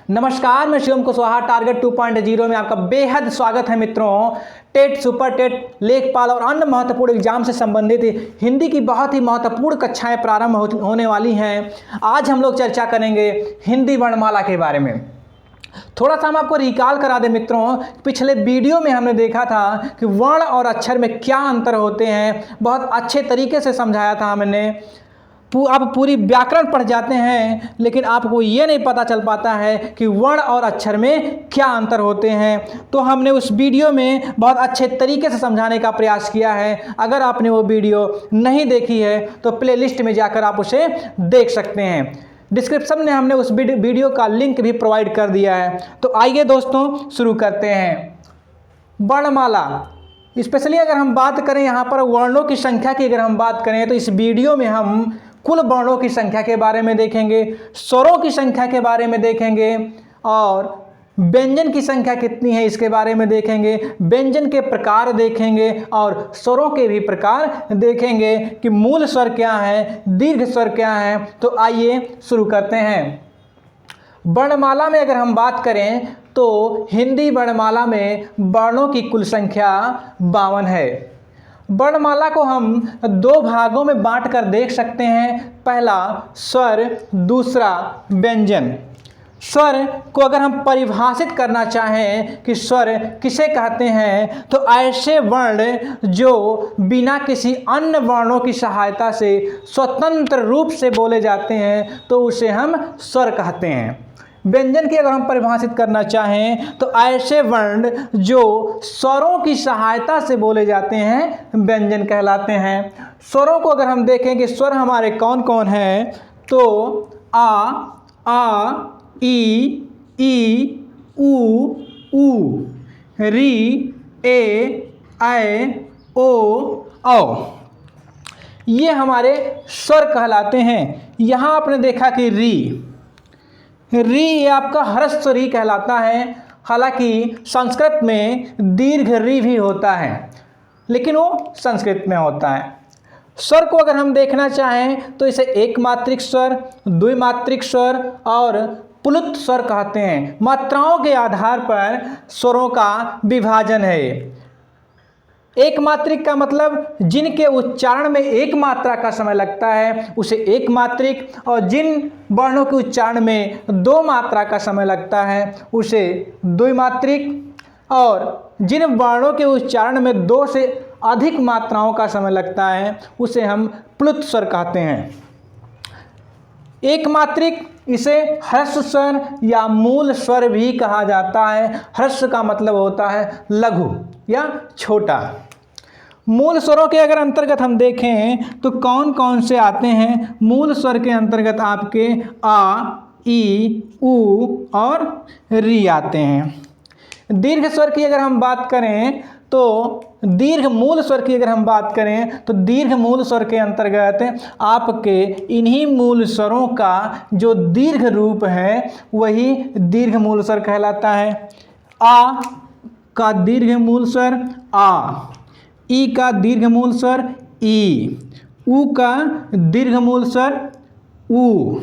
नमस्कार, मैं शिवम कुशवाहा। टारगेट 2.0 में आपका बेहद स्वागत है मित्रों। टेट, सुपर टेट, लेखपाल और अन्य महत्वपूर्ण एग्जाम से संबंधित हिंदी की बहुत ही महत्वपूर्ण कक्षाएं प्रारंभ होने वाली हैं। आज हम लोग चर्चा करेंगे हिंदी वर्णमाला के बारे में। थोड़ा सा हम आपको रिकॉल करा दें मित्रों, पिछले वीडियो में हमने देखा था कि वर्ण और अक्षर में क्या अंतर होते हैं। बहुत अच्छे तरीके से समझाया था हमने। आप पूरी व्याकरण पढ़ जाते हैं लेकिन आपको ये नहीं पता चल पाता है कि वर्ण और अक्षर में क्या अंतर होते हैं। तो हमने उस वीडियो में बहुत अच्छे तरीके से समझाने का प्रयास किया है। अगर आपने वो वीडियो नहीं देखी है तो प्लेलिस्ट में जाकर आप उसे देख सकते हैं। डिस्क्रिप्शन में हमने उस वीडियो का लिंक भी प्रोवाइड कर दिया है। तो आइए दोस्तों, शुरू करते हैं। वर्णमाला, स्पेशली अगर हम बात करें यहाँ पर वर्णों की संख्या की, अगर हम बात करें तो इस वीडियो में हम कुल वर्णों की संख्या के बारे में देखेंगे, स्वरों की संख्या के बारे में देखेंगे और व्यंजन की संख्या कितनी है इसके बारे में देखेंगे। व्यंजन के प्रकार देखेंगे और स्वरों के भी प्रकार देखेंगे कि मूल स्वर क्या है, दीर्घ स्वर क्या है। तो आइए शुरू करते हैं। वर्णमाला में अगर हम बात करें तो हिंदी वर्णमाला में वर्णों की कुल संख्या 52 है। वर्णमाला को हम दो भागों में बांट कर देख सकते हैं। पहला स्वर, दूसरा व्यंजन। स्वर को अगर हम परिभाषित करना चाहें कि स्वर किसे कहते हैं तो ऐसे वर्ण जो बिना किसी अन्य वर्णों की सहायता से स्वतंत्र रूप से बोले जाते हैं तो उसे हम स्वर कहते हैं। व्यंजन की अगर हम परिभाषित करना चाहें तो ऐसे वर्ण जो स्वरों की सहायता से बोले जाते हैं व्यंजन कहलाते हैं। स्वरों को अगर हम देखें कि स्वर हमारे कौन कौन हैं तो आ, ई, ऊ, री, ऐ, ओ। ये हमारे स्वर कहलाते हैं। यहाँ आपने देखा कि री ये आपका ह्रस्व री कहलाता है। हालांकि संस्कृत में दीर्घ री भी होता है लेकिन वो संस्कृत में होता है। स्वर को अगर हम देखना चाहें तो इसे एक मात्रिक स्वर, द्विमात्रिक स्वर और प्लुत स्वर कहते हैं। मात्राओं के आधार पर स्वरों का विभाजन है। एक मात्रिक का मतलब जिनके उच्चारण में एक मात्रा का समय लगता है उसे एक मात्रिक, और जिन वर्णों के उच्चारण में दो मात्रा का समय लगता है उसे द्विमात्रिक, और जिन वर्णों के उच्चारण में दो से अधिक मात्राओं का समय लगता है उसे हम प्लुत स्वर कहते हैं। एक मात्रिक इसे ह्रस्व स्वर या मूल स्वर भी कहा जाता है। ह्रस्व का मतलब होता है लघु या छोटा। मूल स्वरों के अगर अंतर्गत हम देखें तो कौन कौन से आते हैं। मूल स्वर के अंतर्गत आपके आ, ई, ऊ और री आते हैं। दीर्घ स्वर की अगर हम बात करें तो दीर्घ मूल स्वर की अगर हम बात करें तो दीर्घ मूल स्वर के अंतर्गत आपके इन्हीं मूल स्वरों का जो दीर्घ रूप है वही दीर्घ मूल स्वर कहलाता है। आ का दीर्घ मूल स्वर आ, ई का दीर्घ मूल स्वर ई, ऊ का दीर्घ मूल स्वर ऊ।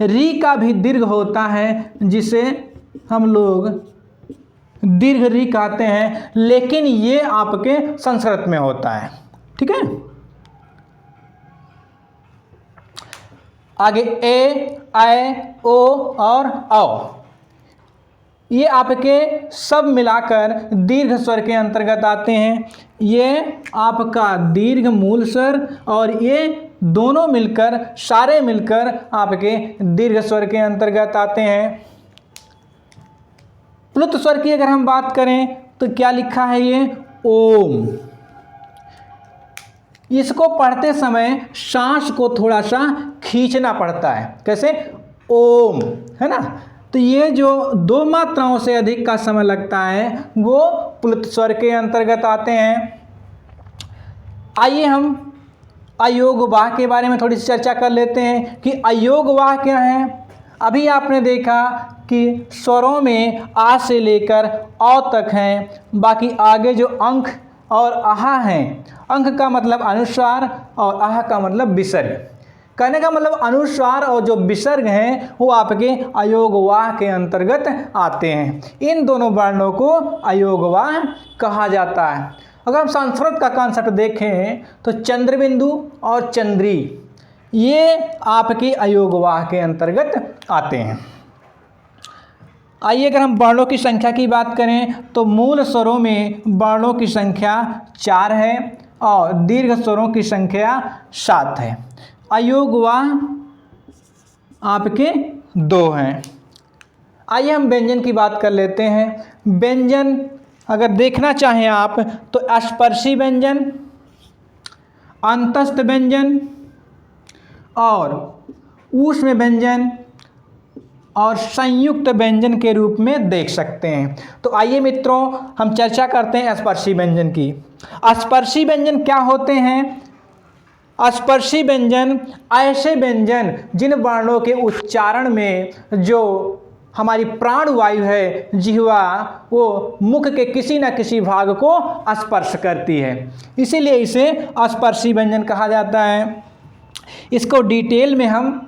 री का भी दीर्घ होता है जिसे हम लोग दीर्घ री कहते हैं, लेकिन ये आपके संस्कृत में होता है। ठीक है। आगे ए, ऐ, ओ और औ, ये आपके सब मिलाकर दीर्घ स्वर के अंतर्गत आते हैं। ये आपका दीर्घ मूल स्वर और ये दोनों मिलकर, सारे मिलकर आपके दीर्घ स्वर के अंतर्गत आते हैं। प्लुत स्वर की अगर हम बात करें तो क्या लिखा है ये ओम। इसको पढ़ते समय सांस को थोड़ा सा खींचना पड़ता है। कैसे? ओम, है ना। तो ये जो दो मात्राओं से अधिक का समय लगता है वो प्लुत स्वर के अंतर्गत आते हैं। आइए हम अयोगवाह के बारे में थोड़ी सी चर्चा कर लेते हैं कि अयोगवाह क्या है। अभी आपने देखा कि स्वरों में आ से लेकर औ तक हैं, बाकी आगे जो अंक और आहा हैं, अंक का मतलब अनुस्वार और आहा का मतलब विसर्ग। कहने का मतलब अनुस्वार और जो विसर्ग हैं वो आपके अयोगवाह के अंतर्गत आते हैं। इन दोनों वर्णों को अयोगवाह कहा जाता है। अगर हम संस्कृत का कॉन्सेप्ट देखें तो चंद्रबिंदु और चंद्री ये आपके अयोगवाह के अंतर्गत आते हैं। आइए अगर हम वर्णों की संख्या की बात करें तो मूल स्वरों में वर्णों की संख्या 4 है और दीर्घ स्वरों की संख्या 7 है। अयोगवाह आपके 2 हैं। आइए हम व्यंजन की बात कर लेते हैं। व्यंजन अगर देखना चाहें आप तो स्पर्शी व्यंजन, अंतस्थ व्यंजन और ऊष्म व्यंजन और संयुक्त व्यंजन के रूप में देख सकते हैं। तो आइए मित्रों हम चर्चा करते हैं स्पर्शी व्यंजन की। स्पर्शी व्यंजन क्या होते हैं? स्पर्शी व्यंजन ऐसे व्यंजन जिन वर्णों के उच्चारण में जो हमारी प्राणवायु है जिह्वा वो मुख के किसी न किसी भाग को स्पर्श करती है, इसीलिए इसे स्पर्शी व्यंजन कहा जाता है। इसको डिटेल में हम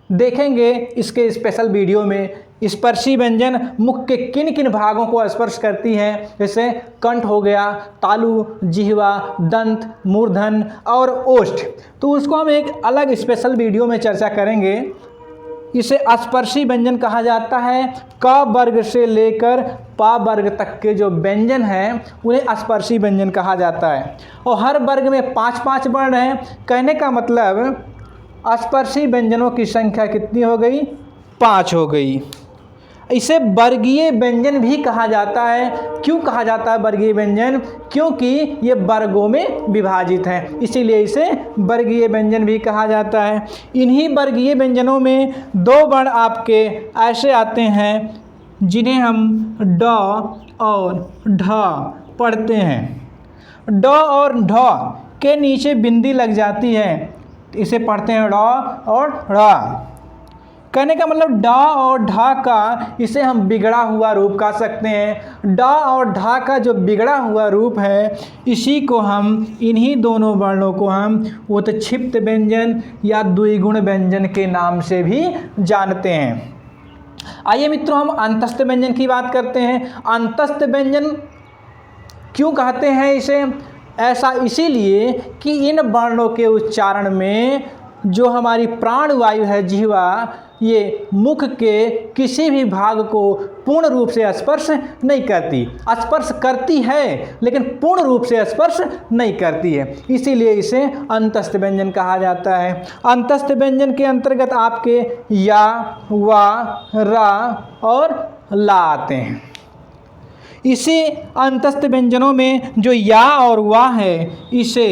देखेंगे इसके स्पेशल वीडियो में। स्पर्शी व्यंजन मुख के किन किन भागों को स्पर्श करती हैं, जैसे कंठ हो गया, तालु, जिह्वा, दंत, मूर्धन और ओष्ठ, तो उसको हम एक अलग स्पेशल वीडियो में चर्चा करेंगे। इसे स्पर्शी व्यंजन कहा जाता है। क वर्ग से लेकर पा वर्ग तक के जो व्यंजन हैं उन्हें स्पर्शी व्यंजन कहा जाता है और हर वर्ग में 5-5 वर्ण हैं। कहने का मतलब स्पर्शी व्यंजनों की संख्या कितनी हो गई? 5 हो गई। इसे वर्गीय व्यंजन भी कहा जाता है। क्यों कहा जाता है वर्गीय व्यंजन? क्योंकि ये वर्गों में विभाजित हैं, इसीलिए इसे वर्गीय व्यंजन भी कहा जाता है। इन्हीं वर्गीय व्यंजनों में 2 वर्ण आपके ऐसे आते हैं जिन्हें हम ड और ढ पढ़ते हैं। ड और ढ के नीचे बिंदी लग जाती है, इसे पढ़ते हैं ड और ढ़। कहने का मतलब ड और ढ का इसे हम बिगड़ा हुआ रूप कह सकते हैं। ड और ढ का जो बिगड़ा हुआ रूप है इसी को हम, इन्हीं दोनों वर्णों को हम उत्क्षिप्त व्यंजन या द्विगुण व्यंजन के नाम से भी जानते हैं। आइए मित्रों हम अंतस्थ व्यंजन की बात करते हैं। अंतस्थ व्यंजन क्यों कहते हैं इसे? ऐसा इसीलिए कि इन वर्णों के उच्चारण में जो हमारी प्राणवायु है जिह्वा ये मुख के किसी भी भाग को पूर्ण रूप से स्पर्श नहीं करती। स्पर्श करती है लेकिन पूर्ण रूप से स्पर्श नहीं करती है, इसीलिए इसे अंतस्थ व्यंजन कहा जाता है। अंतस्थ व्यंजन के अंतर्गत आपके या, वा, रा और ला आते हैं। इसी अंतस्थ व्यंजनों में जो या और वा है इसे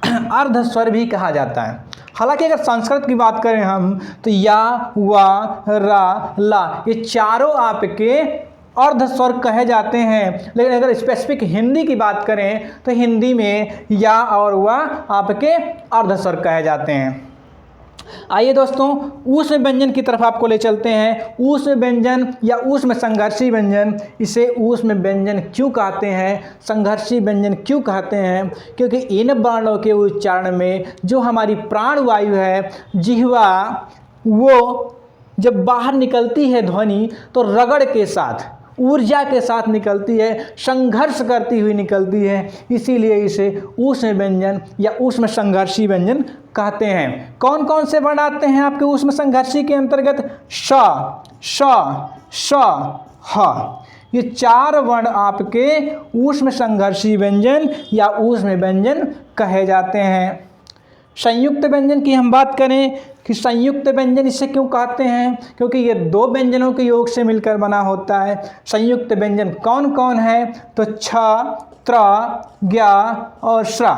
अर्ध स्वर भी कहा जाता है। हालांकि अगर संस्कृत की बात करें हम तो या, वा, रा, ला ये चारों आपके अर्ध स्वर कहे जाते हैं, लेकिन अगर स्पेसिफिक हिंदी की बात करें तो हिंदी में या और वा आपके अर्ध स्वर कहे जाते हैं। आइए दोस्तों ऊष्म व्यंजन की तरफ आपको ले चलते हैं। ऊष्म व्यंजन या ऊष्म संघर्षी व्यंजन, इसे ऊष्म व्यंजन क्यों कहते हैं, संघर्षी व्यंजन क्यों कहते हैं? क्योंकि इन वर्णों के उच्चारण में जो हमारी प्राणवायु है जिह्वा वो जब बाहर निकलती है ध्वनि तो रगड़ के साथ, ऊर्जा के साथ निकलती है, संघर्ष करती हुई निकलती है, इसीलिए इसे ऊष्म व्यंजन या ऊष्म संघर्षी व्यंजन कहते हैं। कौन कौन से वर्ण आते हैं आपके ऊष्म संघर्षी के अंतर्गत? श, श, श, ह, ये 4 वर्ण आपके ऊष्म संघर्षी व्यंजन या ऊष्म व्यंजन कहे जाते हैं। संयुक्त व्यंजन की हम बात करें कि संयुक्त व्यंजन इसे क्यों कहते हैं? क्योंकि ये 2 व्यंजनों के योग से मिलकर बना होता है। संयुक्त व्यंजन कौन कौन है? तो छ, त्र, ज्ञ और श्र,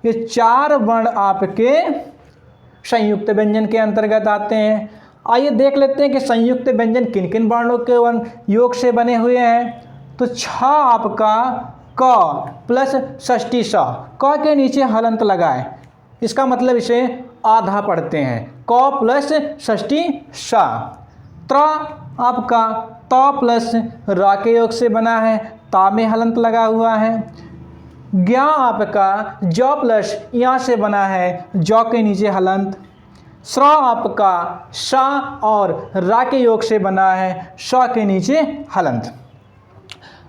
ये 4 वर्ण आपके संयुक्त व्यंजन के अंतर्गत आते हैं। आइए देख लेते हैं कि संयुक्त व्यंजन किन किन वर्णों के योग से बने हुए हैं। तो छ आपका क प्लस षष्ठी स, क के नीचे हलंत लगाए, इसका मतलब इसे आधा पढ़ते हैं, क प्लस षष्ठी स। त्र आपका त प्लस रा के योग से बना है, ता में हलंत लगा हुआ है। ज्ञ आपका जौ प्लस या से बना है, जौ के नीचे हलंत। श्र आपका श और रा के योग से बना है, श के नीचे हलंत।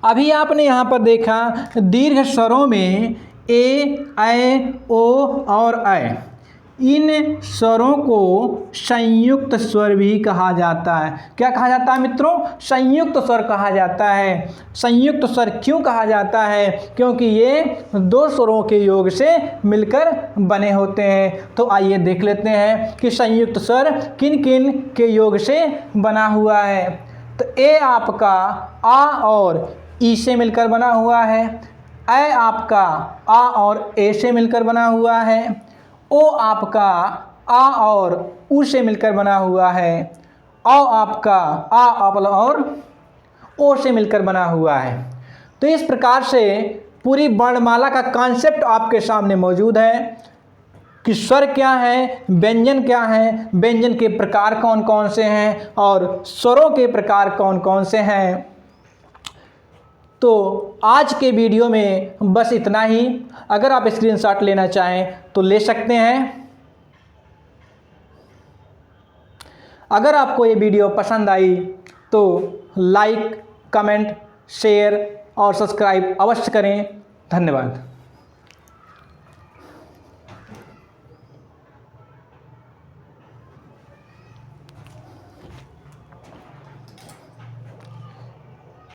अभी आपने यहाँ पर देखा दीर्घ स्वरों में ए, ऐ, ओ और ऐ, इन स्वरों को संयुक्त स्वर भी कहा जाता है। क्या कहा जाता है मित्रों? संयुक्त स्वर कहा जाता है। संयुक्त स्वर क्यों कहा जाता है? क्योंकि ये दो स्वरों के योग से मिलकर बने होते हैं। तो आइए देख लेते हैं कि संयुक्त स्वर किन किन के योग से बना हुआ है। तो ए आपका आ और ई से मिलकर बना हुआ है, ऐ आपका आ और ए से मिलकर बना हुआ है, ओ आपका आ और उ से मिलकर बना हुआ है, औ आपका आ और ओ से मिलकर बना हुआ है। तो इस प्रकार से पूरी वर्णमाला का कॉन्सेप्ट आपके सामने मौजूद है कि स्वर क्या है, व्यंजन क्या है, व्यंजन के प्रकार कौन कौन से हैं और स्वरों के प्रकार कौन कौन से हैं। तो आज के वीडियो में बस इतना ही। अगर आप स्क्रीनशॉट लेना चाहें तो ले सकते हैं। अगर आपको ये वीडियो पसंद आई तो लाइक, कमेंट, शेयर और सब्सक्राइब अवश्य करें। धन्यवाद।